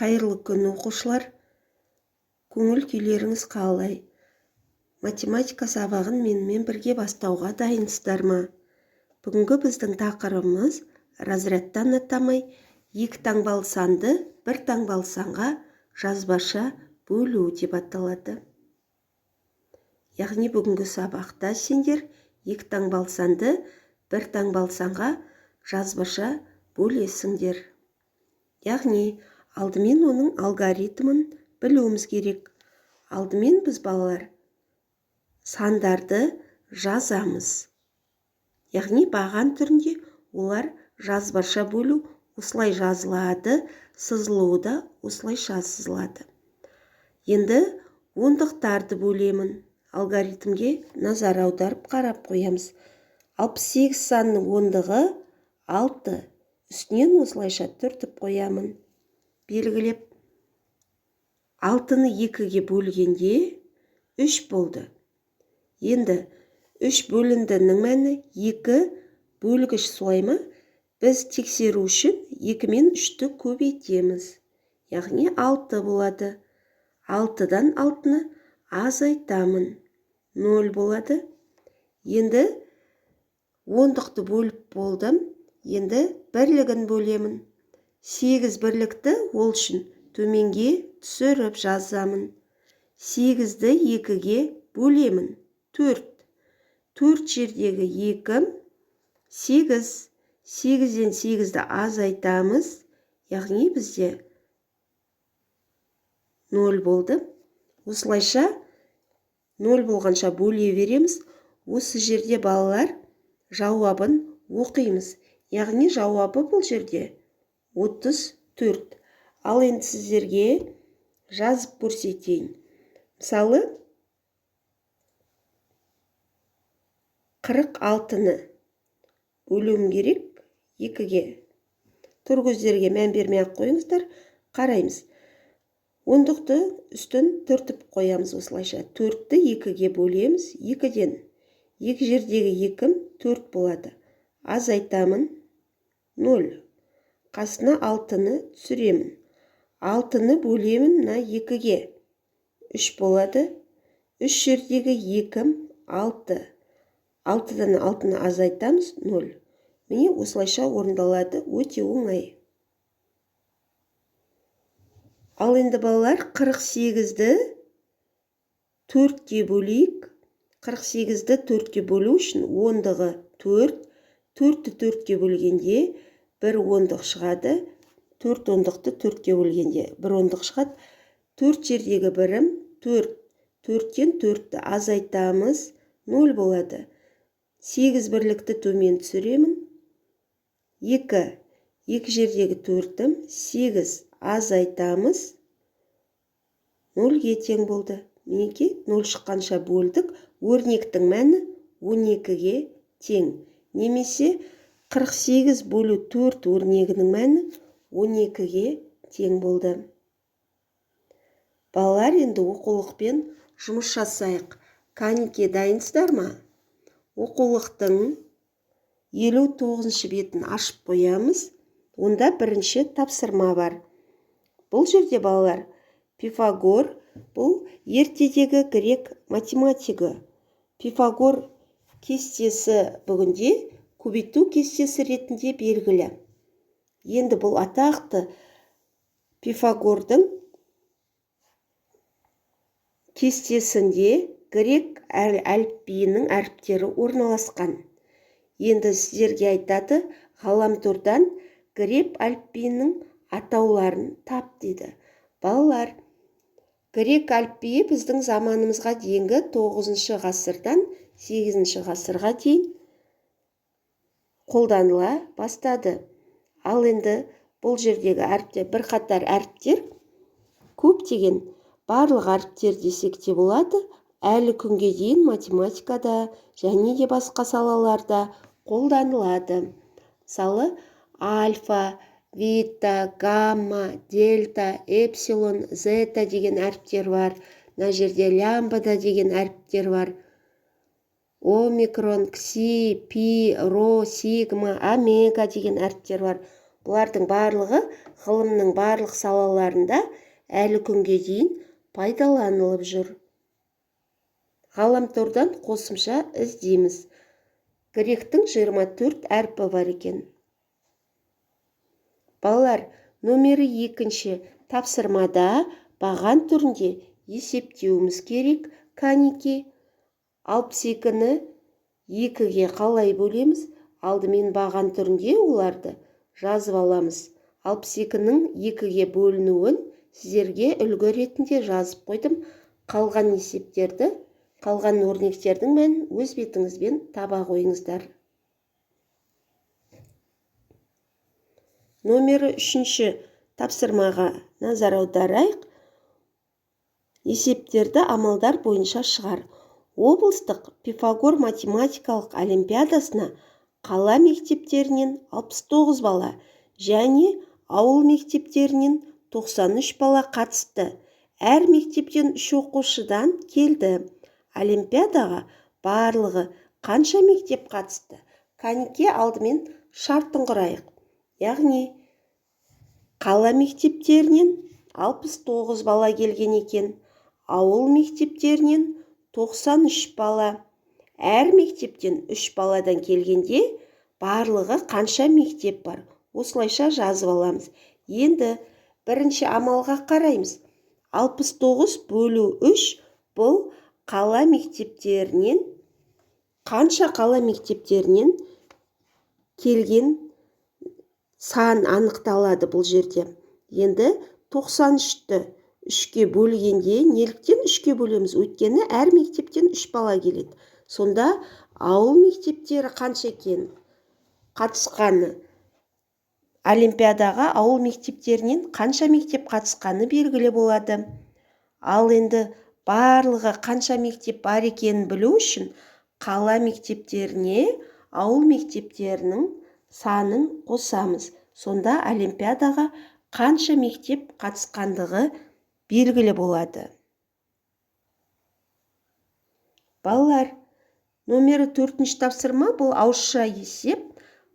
Қайырлы күн оқушылар. Көңіл күйлеріңіз қалай? Математика сабағын менімен бірге бастауға дайынсыздар ма? Бүгінгі біздің тақырыбымыз разрядтан атамай екі таңбалы санды бір таңбалы санға жазбаша бөлу деп аталады. Яғни бүгінгі сабақта сендер екі таңбалы санды бір таңбалы санға жазбаша бөлесіңдер. Яғни алдымен оның алгоритмін білуіміз керек. Алдымен біз балалар сандарды жазамыз. Яғни баған түрінде олар жазбаша бөлу осылай жазылады, сызылуы да осылайша сызылады. Енді ондықтарды бөлемін. Алгоритмге назар аударып қарап қоямыз. 68 санның ондығы 6. Үстінен осылайша түртіп қоямын. Белгілеп 6-ны 2-ге бөлгенде 3 болды. Енді 3 бөліндінің мәні 2 бөлгіш солай ма? Біз тексеру үшін 2 мен 3-ті көбейтеміз. Яғни 6 болады. 6-дан 6-ны азайтамын. 0 болады. Енді ондықты бөліп болдым. Енді бірлігін бөлемін. 8 бірлікті ол үшін төменге түсіріп жазамын. 8-ді 2-ге бөлемін. 4. 4 жердегі 2, 8. 8-ден 8-ді азайтамыз. Яғни бізде 0 болды. Осылайша 0 болғанша бөле береміз. Осы жерде балалар жауабын оқимыз. Яғни жауабы бұл жерде 34. Ал енді сіздерге жазып көрсетейін. Мысалы 46-ны бөлуім керек 2-ге. Тұр көздерге мән бермей ақ қойыңыздар. Қараймыз. Ондықты үстін түртіп қоямыз осылайша. 4-ті 2-ге бөлеміз. 2-ден 2 жердегі 2 4 болады. Азайтамын. 0. Қасына 6-ны түсіремін. 6-ны бөлемін мына 2-ге. 3 болады. 3 жердегі 2 6. 6-дан 6-ны азайтамыз. 0. Міне осылайша орындалады. Өте оңай. Ал енді балалар 48-ді 4-ке бөлейік. 48-ді 4-ке бөлу үшін ондығы 4. 4-ті 4-ке бөлгенде 1 ондық шығады. 4 ондықты 4-ке бөлгенде 1 ондық шығады. 4 жердегі 1-ім 4. 4-тен 4-ті азайтамыз. 0 болады. 8 бірлікті төмен түсіремін. 2. 2 жердегі 4-ім 8 азайтамыз. 0-ге тең болды. Мінеке 0 шыққанша бөлдік. Өрнектің мәні 12-ге тең. Немесе 48 бөлу 4 өрнегінің мәні 12-ге тең болды. Балалар, енді оқулықпен жұмыс жасайық. Кәнеке дайынсыздар ма? Оқулықтың 59-шы бетін ашып қоямыз. Онда бірінші тапсырма бар. Бұл жерде балалар Пифагор, бұл ертедегі грек математигі. Пифагор кестесі бүгінде көбейту кестесі ретінде белгілі. Енді бұл атақты Пифагордың кестесінде грек әліпбиінің әріптері орналасқан. Енді сіздерге айтады, ғаламтордан грек әліпбиінің атауларын тап дейді. Балалар, грек әліпбиі біздің заманымызға дейінгі 9-шы ғасырдан 8-ші ғасырға дейін қолданыла бастады. Ал енді бұл жердегі әріптер, бір қатар әріптер, көптеген барлық әріптер десек те болады, әлі күнге дейін математикада және де басқа салаларда қолданылады. Мысалы, альфа, бета, гамма, дельта, эпсилон, зета деген әріптер бар. Мына жерде лямбда деген әріптер бар. Омикрон, кси, пи, ро, сигма, омега деген әріптер бар. Бұлардың барлығы ғылымның барлық салаларында әлі күнге дейін пайдаланылып жүр. Ғаламтордан қосымша іздейміз. Гректің 24 әрпі бар екен. Балалар, номері 2-ші тапсырмада баған түрінде есептеуіміз керек. Канеке 62-ні 2-ге қалай бөлеміз? Алдымен баған түрінде оларды жазып аламыз. 62-ның 2-ге бөлінуін сіздерге үлгі ретінде жазып қойдым. Қалған есептерді, қалған өрнектердің мәнін өз бетіңізбен таба қойыңыздар. Номері 3-ші тапсырмаға назар аударайық. Есептерді амалдар бойынша шығар. Облыстық Пифагор математикалық олимпиадасына қала мектептерінен 69 бала және ауыл мектептерінен 93 бала қатысты. Әр мектептен 3 оқушыдан келді. Олимпиадаға барлығы қанша мектеп қатысты? Канеке алдымен шартын құрайық. Яғни қала мектептерінен 69 бала келген екен. Ауыл мектептерінен 93 бала. Әр мектептен 3 баладан келгенде барлығы қанша мектеп бар? Осылайша жазып аламыз. Енді бірінші амалға қараймыз. 69 бөлу 3 бұл қала мектептерінен, қанша қала мектептерінен келген сан анықталады бұл жерде. Енді 93-ті 3-ке бөлгенде, неліктен 3-ке бөлеміз? Өйткені әр мектептен 3 бала келеді. Сонда ауыл мектептері қанша екен? Қатысқаны. Олимпиадаға ауыл мектептерінен қанша мектеп қатысқаны белгілі болады. Ал енді барлығы қанша мектеп бар екенін білу үшін қала мектептеріне ауыл мектептерінің санын қосамыз. Сонда олимпиадаға қанша мектеп қатысқандығы белгілі болады. Балалар, номері 4-ші тапсырма бұл ауызша есеп.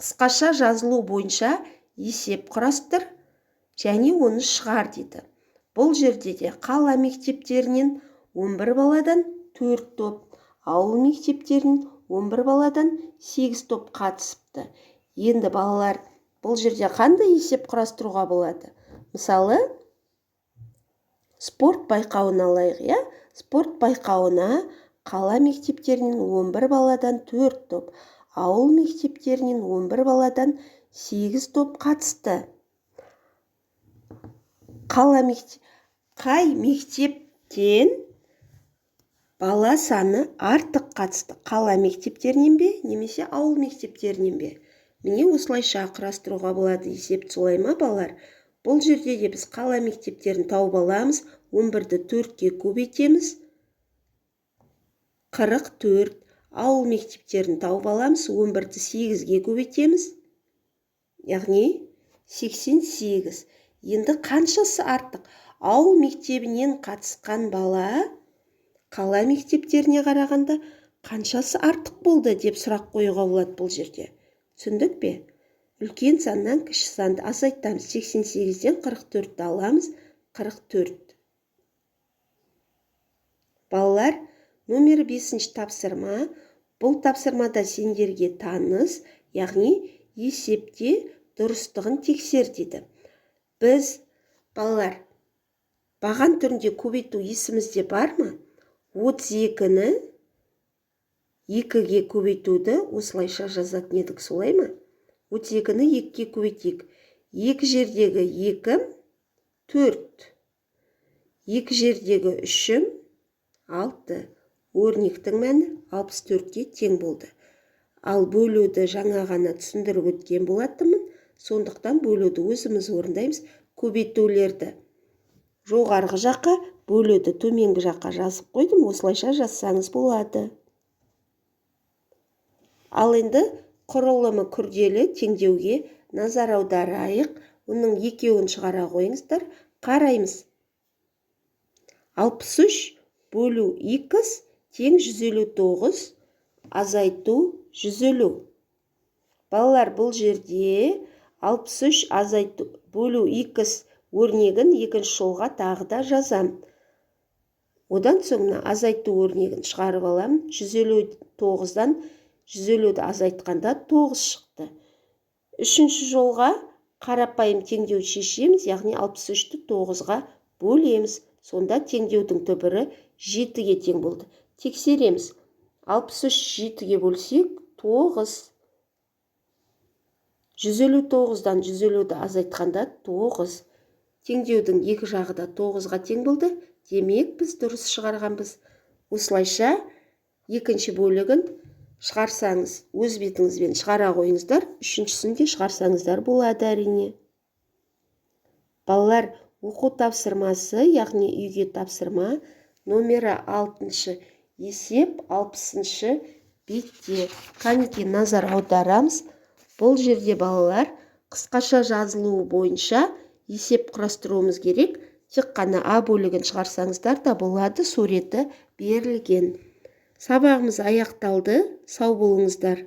Қысқаша жазылу бойынша есеп құрастыр және оны шығар дейді. Бұл жерде де қала мектептерінен 11 баладан 4 топ, ауыл мектептерінен 11 баладан 8 топ қатысыпты. Енді балалар, бұл жерде қандай есеп құрастыруға болады? Мысалы, спорт байқауын алайық, я? Спорт байқауына қала мектептерінен 11 баладан 4 топ, ауыл мектептерінен 11 баладан 8 топ қатысты. Қай мектептен бала саны артық қатысты? Қала мектептерінен бе, немесе ауыл мектептерінен бе? Міне осылайша құрастыруға болады. Есеп солай ма, балалар? Бұл жерде де біз қала мектептерін тауып аламыз. 11-ді 4-ке көбейтеміз. 44. Ауыл мектептерін тауып аламыз. 11-ді 8-ге көбейтеміз. Яғни 88. Енді қаншасы артық? Ауыл мектебінен қатысқан бала қала мектептеріне қарағанда қаншасы артық болды деп сұрақ қоюға болады бұл жерде. Түсіндік пе? Үлкен саннан кіші санды азайтамыз. 88-ден 44-ді аламыз. 44. Балалар, номері 5-ші тапсырма. Бұл тапсырмада сендерге таныс, яғни есепте дұрыстығын тексер деді. Біз, балалар, баған түрінде көбейту есімізде бар ма? 32-ні 2-ге көбейтуді осылайша жазатын едік, солай ма? 32-ні 2-ге көбейтейік. 2 жердегі 2, 4. 2 жердегі 3, 6. Өрнектің мәні 64-ге тең болды. Ал бөлуді жаңа ғана түсіндіріп өткен болатынмын. Сондықтан бөлуді өзіміз орындаймыз. Көбейтулерді жоғарғы жаққа, бөлуді төменгі жаққа жазып қойдым. Осылайша жазсаңыз болады. Ал енді құрылымы күрделі теңдеуге назар аударайық. Оның екеуін шығара қойыңыздар. Қараймыз. 63 бөлу x тең 159, азайту 150. Балалар, бұл жерде 63 азайту бөлу x өрнегін екінші жолға тағы да жазам. Одан соң азайту өрнегін шығарып алам. 159-дан 150-ді азайтқанда 9 шықты. Үшінші жолға қарапайым теңдеу шешеміз, яғни 63-ті 9-ға бөлеміз. Сонда теңдеудің түбірі 7-ге тең болды. Тексереміз. 63 7-ге бөлсек 9. 159-дан 150-ді азайтқанда 9. Теңдеудің екі жағы да 9-ға тең болды. Демек, біз дұрыс шығарғанбыз. Осылайша екінші бөлігін шығарсаңыз, өз бетіңізбен шығара қойыңыздар, үшіншісін де шығарсаңыздар болады әрине. Балалар, оқу тапсырмасы, яғни үйге тапсырма, номері 6-шы есеп 60-шы бетте. Қанекей назар аударамыз. Бұл жерде балалар қысқаша жазылуы бойынша есеп құрастыруымыз керек. Тек қана А бөлігін шығарсаңыздар да болады, суреті берілген. Сабағымыз аяқталды. Сау болыңыздар.